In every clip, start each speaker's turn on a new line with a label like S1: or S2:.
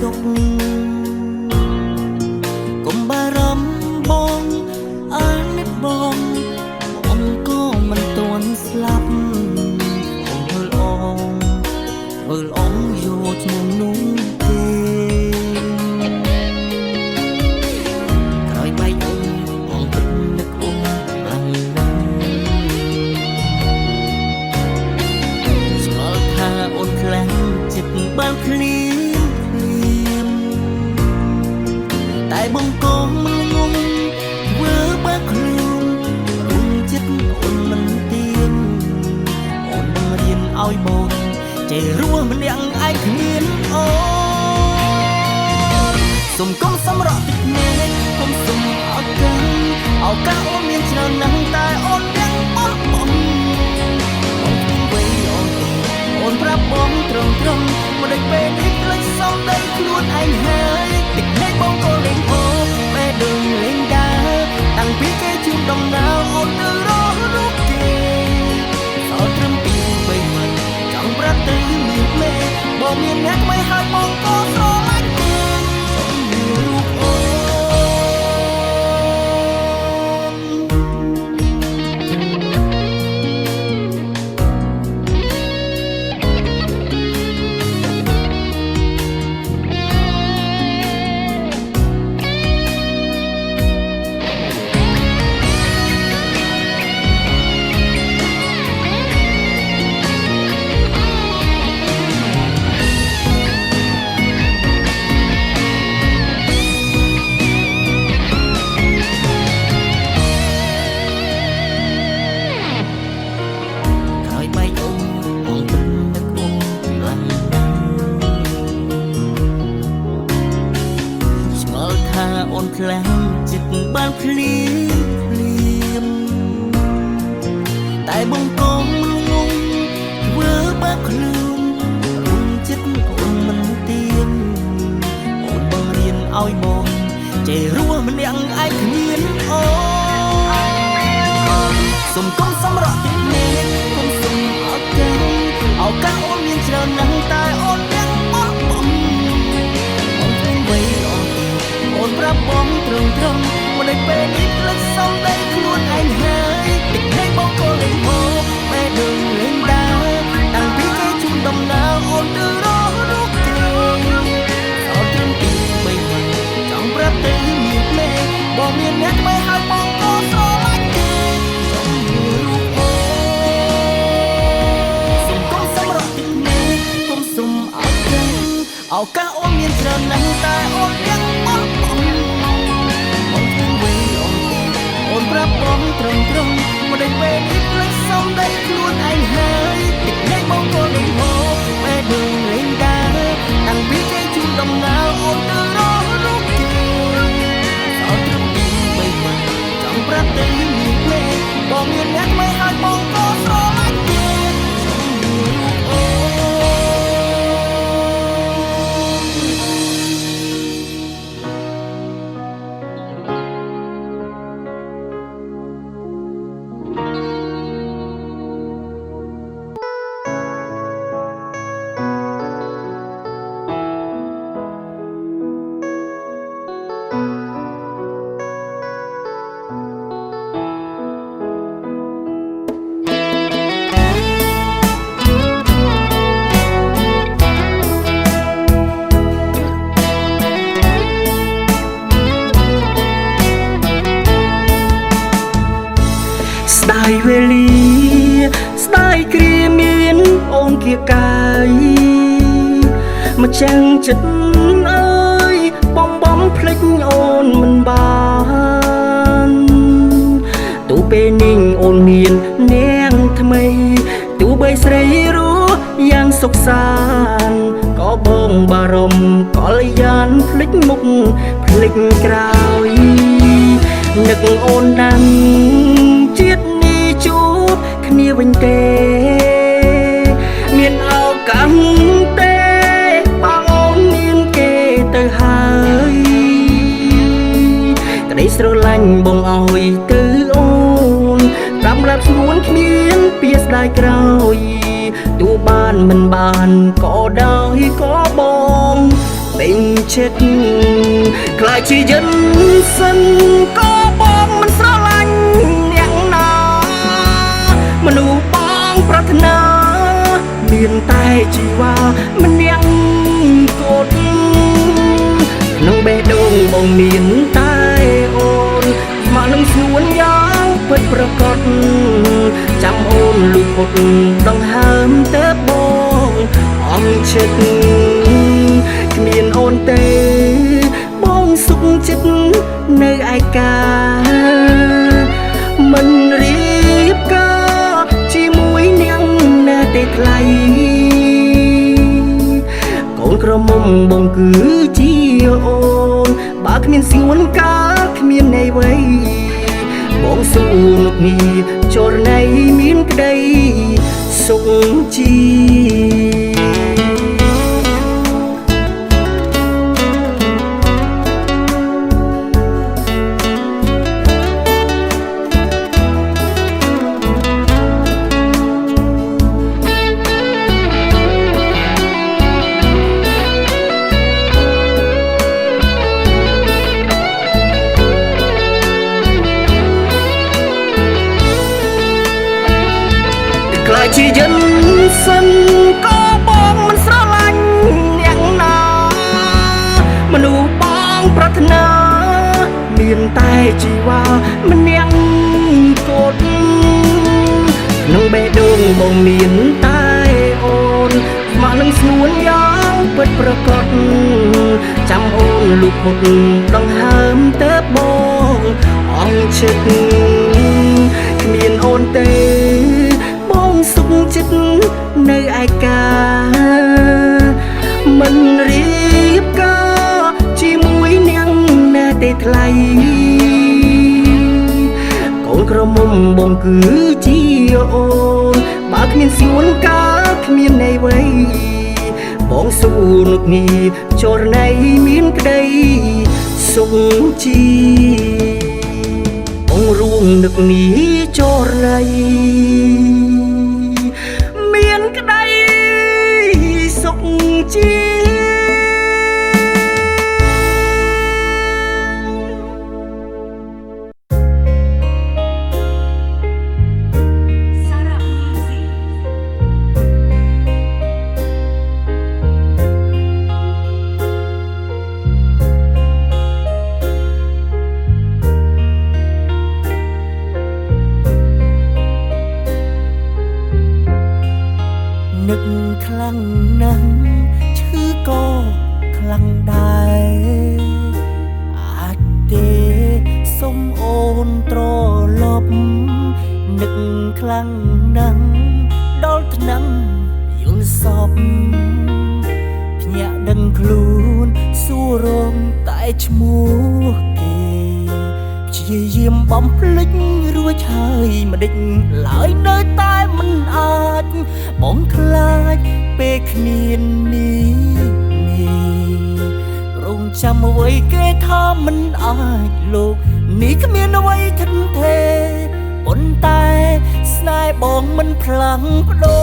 S1: ទុកកុំបារម្ភបងអានិតបងបងក៏មិនទាន់ស្លាប់កុំធ្វើល្អយកឈ្មោះនោះទេក្រោយបែកបងគិតនឹកអូនខ្លាំងណាស់ឆ្ងល់ថាអូនខ្លាំងចិត្តបានភ្លៀងតែបងក៏មិនងងធ្វើបាក់ខ្លួនរុំចិត្តអូនមិនទៀងអូននឹងរៀនឲ្យបងចេះរស់ម្នាក់ឯងគ្មានអូនសុំកុំសម្រក់ទឹកភ្នែកកុំសុំឱកាសអូនមានច្រើនណាស់តែអូនទាំងបោះបង់អូនវ័យអូនប្រាប់បងត្រង់មិនដូចពេលនេះផ្លេចសំដីខ្លួនឯងហើយទឹកភ្នែកបងក៏លេងហូរពេលដូចលេងដើរតាំងពីគេជូនដំណើរអូនទៅរស់រូបគេសល់ត្រឹមពី3ម៉ាត់ចង់ប្រាប់ទៅមានមេបងមានអ្នកថ្មីហើយបងក៏ស្រឡាញ់គេចង់មានរូបអូនអូនខ្លាំងចិត្តបានភ្លៀងតែបងក៏មិនងងធ្វើបាក់ខ្លួនរុំចិត្តអូនមិនទៀងអូនបង្រៀនឲ្យបងចេះរស់ម្នាក់ឯងគ្មានអូនសុំកុំសម្រក់ទឹកភ្នែកកុំសុំឱកាសអូនមានច្រើនណាស់តែអូនទាំងបោះបង់អូនធ្វើអ្វីអូនប្រាប់បងត្រង់មិនដូចពេលនេះផ្លេចសំដីខ្លួនឯងហើយទឹកភ្នែកបងក៏លេងហូរពេលដូចលេងដើរតាំងពីគេជូនដំណើរអូនទៅរស់រូបគេសល់ត្រឹមពី3ម៉ាត់ចង់ប្រាប់ទៅមានមេបងមានអ្នកថ្មីហើយបងក៏ស្រឡាញ់គេចង់មានរូបអូនសុំកុំសម្រក់ទឹកភ្នែកកុំសុំឱកាសអូនមានច្រើនណាស់តែអូនទាំងបោះបង់អូនប្រាប់បងត្រង់មិនដូចពេលនេះផ្លេចសំដីខ្លួនឯងហើយទឹកភ្នែកបងក៏លេងហូរពេលដូចលេងដើរតាំងពីគេជូនដំណើរអូនទៅរស់រូបគេសល់ត្រឹមពី3ម៉ាត់ចង់ប្រាប់ទៅមានមេបងមានអ្នកថ្មីហើយបងក៏ស្រឡាញ់គេចង់មានរូបអូស្ដាយវេលាស្ដាយគ្រាមានអូនគៀកកាយមកចាំងចិត្តអើយបំភ្លេចអូនមិនបានទោះពេលនេះអូនមាននាងថ្មីទោះបីស្រីរស់យ៉ាងសុខសាន្តក៏បងបារម្ភកលយានភ្លេចមុខភ្លេចក្រោយនឹកអូនដាំជាតិនេះជួបគ្នាវិញទេមានឱកាសទេបើអូនមានគេទៅហើយក្តីស្រឡាញ់បងអើយទៅអូនតាមឡាប់ស្ងួនគ្មានពីស្ដាយក្រោយទោះបានមិនបានក៏ដោយក៏បង ពេញចិត្តខ្លាចជាយិនសិនក៏បងមិនស្រឡាញ់អ្នកណាមនុស្សបងប្រាថ្នាមានតែជីវ៉ាម្នាក់កូនក្នុងបេះដូងបងមានតែអូនមកនឹងស្នួនយ៉ាងពិតប្រកបចាំអូនលុបផុតដង្ហើមទៅបងអងចិត្តគ្មានអូនទេបងសុខចិត្តនៅឯកាមិនរៀបការជាមួយនាងណាទេថ្លៃកូនក្រមុំបងគឺជាអូនបើគ្មានស្ងួនកាគ្មាននៃវ័យបងស៊ូនុកនេះចរណៃមានក្តីសុខជីខ្លាចជាយិនសិនក៏បងមិនស្រឡាញ់អ្នកណាមនុស្សបងប្រាថ្នាមានតែជីវ៉ាម្នាក់កូនក្នុងបេះដូងបងមានតែអូនស្មោះនឹងស្នួនយ៉ាងពិតប្រកបចាំអូនលុបផុតដង្ហើមទៅបងអងចិត្តគ្មានអូនទេបងសុខចិត្តនៅឯកាមិនរៀបការជាមួយនាងណាទេថ្លៃកូនក្រមុំបងគឺជាអូនបើគ្មានស្ងួនកាគ្មាននៃវ័យបងស៊ូនុកនេះចរណៃមានក្តីសុខជីបងរួមនឹកនេះចរណៃមានក្តីសុខជានឹកខ្លាំងណាស់ឈឺក៏ខ្លាំងដែរអាចទេសុំអូនត្រឡប់នឹកខ្លាំងណាស់ដល់ថ្នាំយល់សពភ្ញាក់ដឹងខ្លួនសួររងតែឈ្មោះគេព្យាយាមបំភ្លេចរួចហើយមិនដេចឡើយនៅតែមិនអាចបងខ្លាចពេលគ្មាននេះរងចាំអ្វីគេថាមិនអាចលោកនេះគ្មានអ្វីថិនទេប៉ុន្តែស្នេហ៍បងមិនផ្លាំងប្ដូ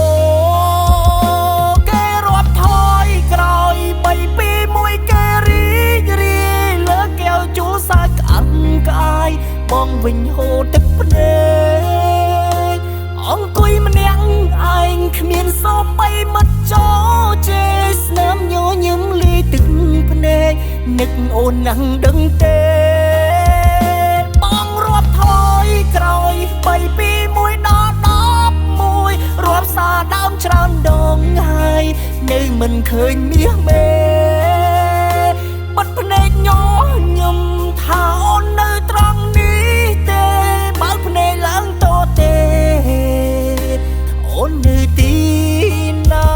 S1: រគេរាប់ថយក្រោយ3 2 1គេរីករាយលើកែវជូរសាច់ក្អាំក្អាយបងវិញហូរទឹកភ្នែកអង្គុយម្នាក់ឯងគ្មានសោបីមិត្តចោជេស្នាមញញឹមលីទឹកភ្នែកនឹកអូនណាស់ដឹងទេបងរាប់ថយក្រោយ3 2 1ដល់11រាប់សារដើមច្រើនដងហើយនៅមិនឃើញមាសមេបាត់ភ្នែកញញឹមថាអូននៅត្រង់នេះទេបើភ្នែកឡើងតទេអូននៅទីណា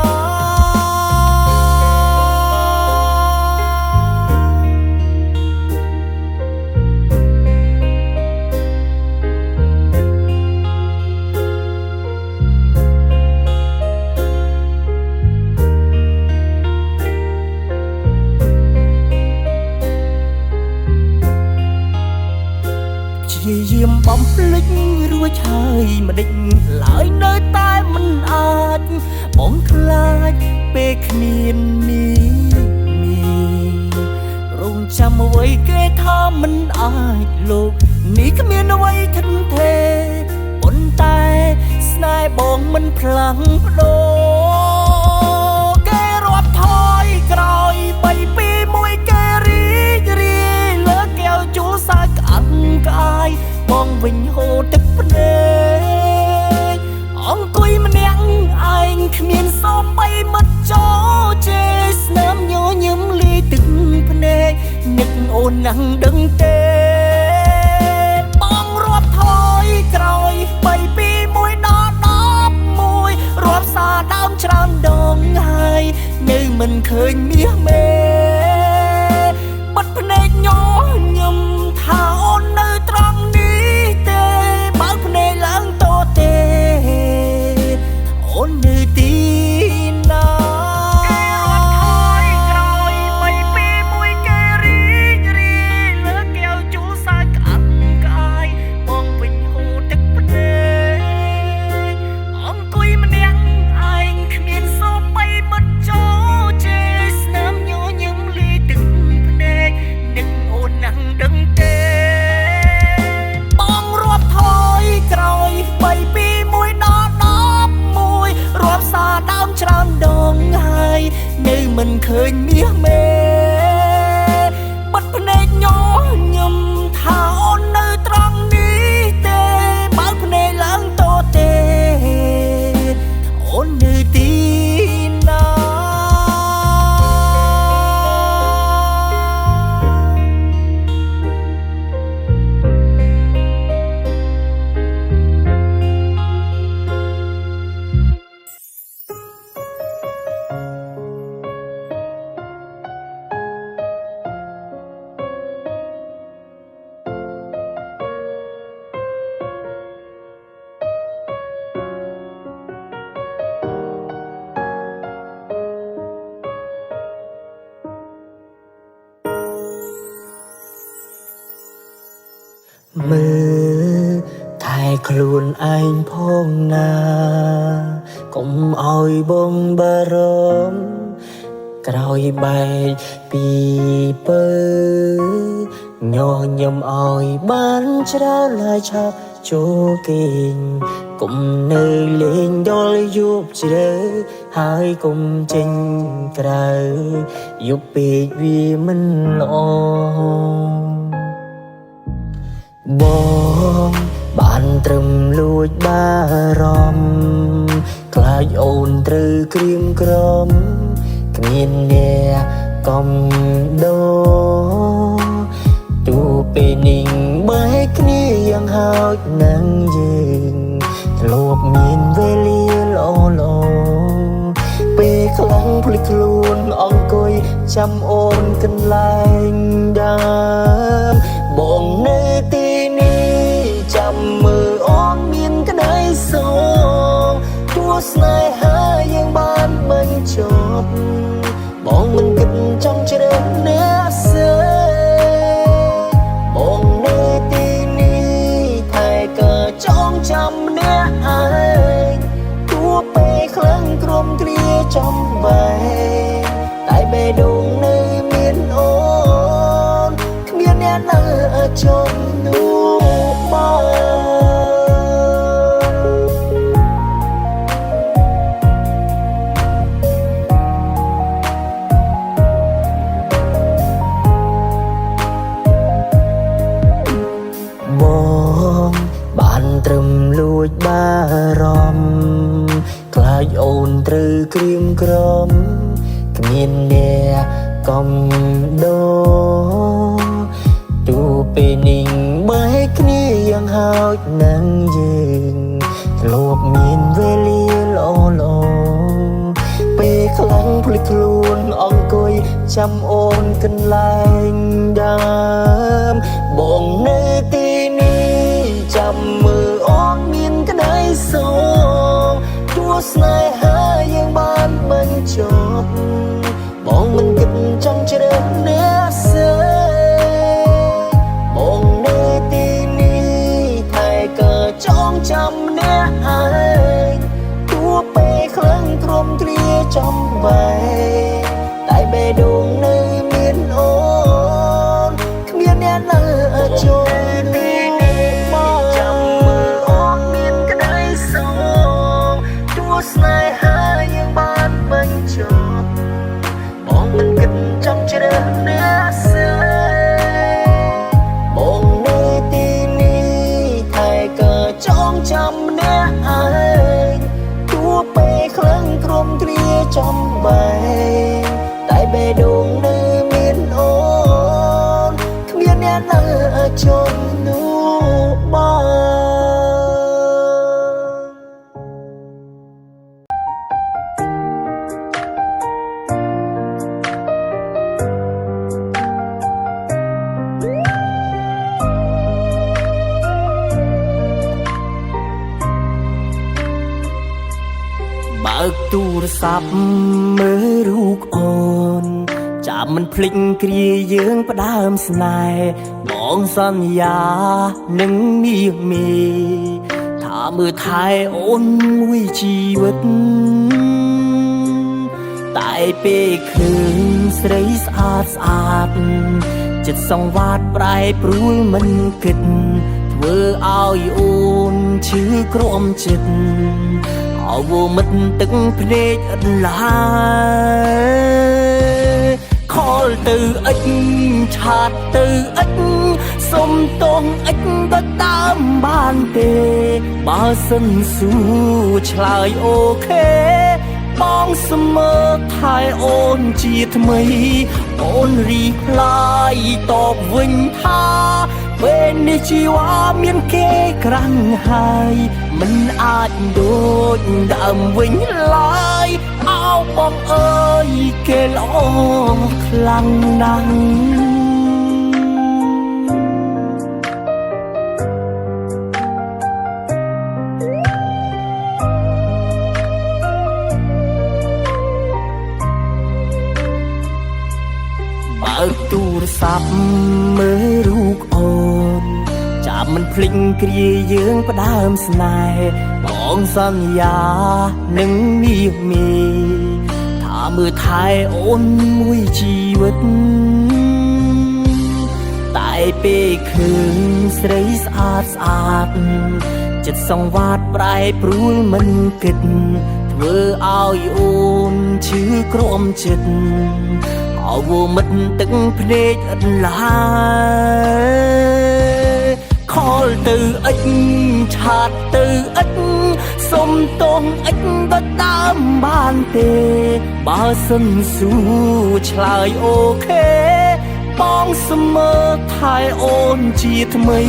S1: ព្យាយាមបំភ្លេចរួចហើយមិនដេចឡើយនៅតែមិនអាចបងខ្លាចពេលគ្មាននេះ យគេថាមិនអាចលោកនេះគ្មានអ្វីធិនថេប៉ុន្តែស្នេហ៍បងមិនផ្លាំងប្ដូរគេរាប់ថយក្រោយ3 2 1គេរីករាយលើកែវជូលសាច់ក្អាំក្អាយបងវិញហូរទឹកភ្នែកអង្គុយម្នាក់ឯងគ្មានសមបីមិត្តចូលជេរស្នាមញញឹមលីទឹកភ្នែកនឹកអូននឹងដឹងទេបងរាប់ថយក្រោយ3 2 1ដល់11រាប់សារដើមច្រើនដងហើយនៅមិនឃើញមាសមេបិទភ្នែកញញឹមថាអូននៅត្រង់នេះទេបើភ្នែកឡើងតទេអូននៅទីណាគេរាប់ថយក្រោយ3 2 1គេរីករាយលើកែវជូលសាច់ក្អាំក្អាយបងវិញហូរទឹកភ្នែកអង្គុយម្នាក់ឯងគ្មានសមបីមិត្តចូលជេរស្នាមញញឹមលីទឹកភ្នែកនឹកអូននឹងដឹងទេបងរាប់ថយក្រោយ3 2 1ដល់11រាប់សារដើមច្រើនដងហើយនៅមិនឃើញមាសមេបិទភ្នែកញញឹមថាអូននៅត្រង់នេះទេបើភ្នែកឡើងតទេអូននៅទីណា មើលថែខ្លួនឯងផងណាកុំឲ្យបងបារម្ភក្រោយបែកពីពើញញឹមឲ្យបានច្រើនហើយឆាប់ចូលគេងកុំនៅលេងដល់យប់ជ្រៅហើយកុំចេញក្រៅយប់ពេកវាមិនល្អបងបានត្រឹមលួចបារម្ភខ្លាចអូនត្រូវក្រៀមក្រំគ្មានអ្នកកំដោទូពេលនេះបែកគ្នាយ៉ាងហោចនឹងយើងធ្លាប់មានវេលាល្អពេលខ្លាំងភ្លេចខ្លួនអង្គុយចាំអូនកន្លែងដើមបងនៅទីនេះចាំមើលអូនមានក្តីសុខទួស្នេហាយើងបានបញ្ចប់បងមិនគិតចង់ជ្រើសអ្នកផ្សេងបងនៅទីនេះថែក៏ចងចាំអ្នកឯងទួពេលខ្លាំងក្រុមគ្រាចំបែតែបេះដូងនៅមានអូនគ្មានអ្នកនៅជុំនោះបងបានត្រឹមលួចបារម្ភខ្លាចអូនត្រូវក្រៀមក្រំគ្មានអ្នកកំដោទូពេលនេះបែកគ្នាយ៉ាងហោចនឹងយើងធ្លាប់មានវេលាល្អពេលខ្លាំងភ្លេចខ្លួនអង្គុយចាំអូនកន្លែងដើមបងនៅទីនេះចាំមើលអូនមានក្តីសុខទួស្នេហាយើងបានបញ្ចប់បងមិនគិតចង់ជ្រើសអ្នកផ្សេងបងនៅទីនេះថែក៏ចងចាំអ្នកឯងទួពេលខ្លាំងក្រុមគ្រាចំបែតែបេះដូងនៅមានអូន ម្នាក់ស្រីបងនៅទីនេះតែក៏ចងចាំម្នាក់ឯងទោះពេលក្លិនក្រុមគ្រាចំបែងតែបេះដូងនៅមានអូនគ្មានអ្នកនៅជុំនោះបងបើកទូរស័ព្ទមើលរូបអូនចាំមិនភ្លេចគ្រាយើងផ្ដើមស្នេហ៍បងសន្យានឹងមាសមេថាមើលថែអូនមួយជីវិតតែពេលឃើញស្រីស្អាតស្អាតចិត្តសង្វាតប្រែប្រួលមិនគិតធ្វើឲ្យអូនឈឺក្រំចិត្តអវមិត្តទឹកភ្នែកអត់ឡាខលទៅអិចឆាតទៅអិចសុំតងអិចក៏តាមបានទេបើសិនសួរឆ្លើយអូខេបងស្មើថែអូនជាថ្មីអូនរីផ្លាយតបវិញថាពេលនេះជីវ៉ាមានគេក្រាំងហើយមិនអាចដូចដើមវិញឡើយអោបងអើយគេល្អខ្លាំងណាស់បើកទូរស័ព្ទមើលរូបអូនចាំមិនភ្លេចគ្រាយើងផ្ដើមស្នេហ៍បងសន្យានឹងមាសមេថាមើលថែអូនមួយជីវិតតែពេលឃើញស្រីស្អាតស្អាតចិត្តសង្វាតប្រែប្រួលមិនគិតធ្វើឲ្យអូនឈឺក្រំចិត្តអវមិត្តទឹកភ្នែកអត់ឡាខលទៅអិចឆាតទៅអិចសុំតងអិចក៏តាមបានទេបើសិនសួរឆ្លើយអូខេបងស្មើថែអូនជាថ្មី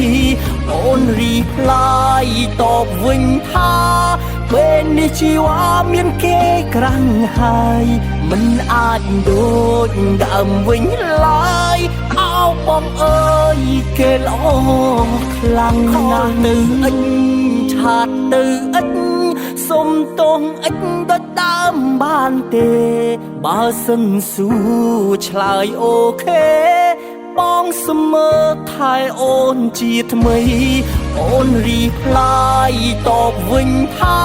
S1: អូនរីផ្លាយតបវិញថាពេលនេះជីវ៉ាមានគេក្រាំងហើយមិនអាចដូចដើមវិញឡើយអោបងអើយគេល្អខ្លាំងណាស់នៅអិចឆាតទៅអិចសុំតងអិចក៏តាមបានទេបើសិនសួរឆ្លើយអូខេបងស្មើថែអូនជាថ្មីអូនរីផ្លាយតបវិញថា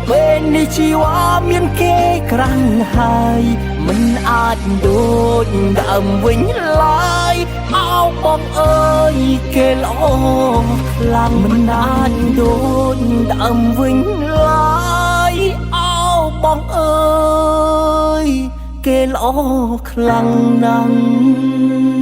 S1: ពេលនេះជីវ៉ាមានគេក្រាំងហើយមិនអាចដូចដើមវិញឡើយអោបងអើយគេល្អខ្លាំងមិនអាចដូចដើមវិញឡើយអោបងអើយគេល្អខ្លាំងណាស់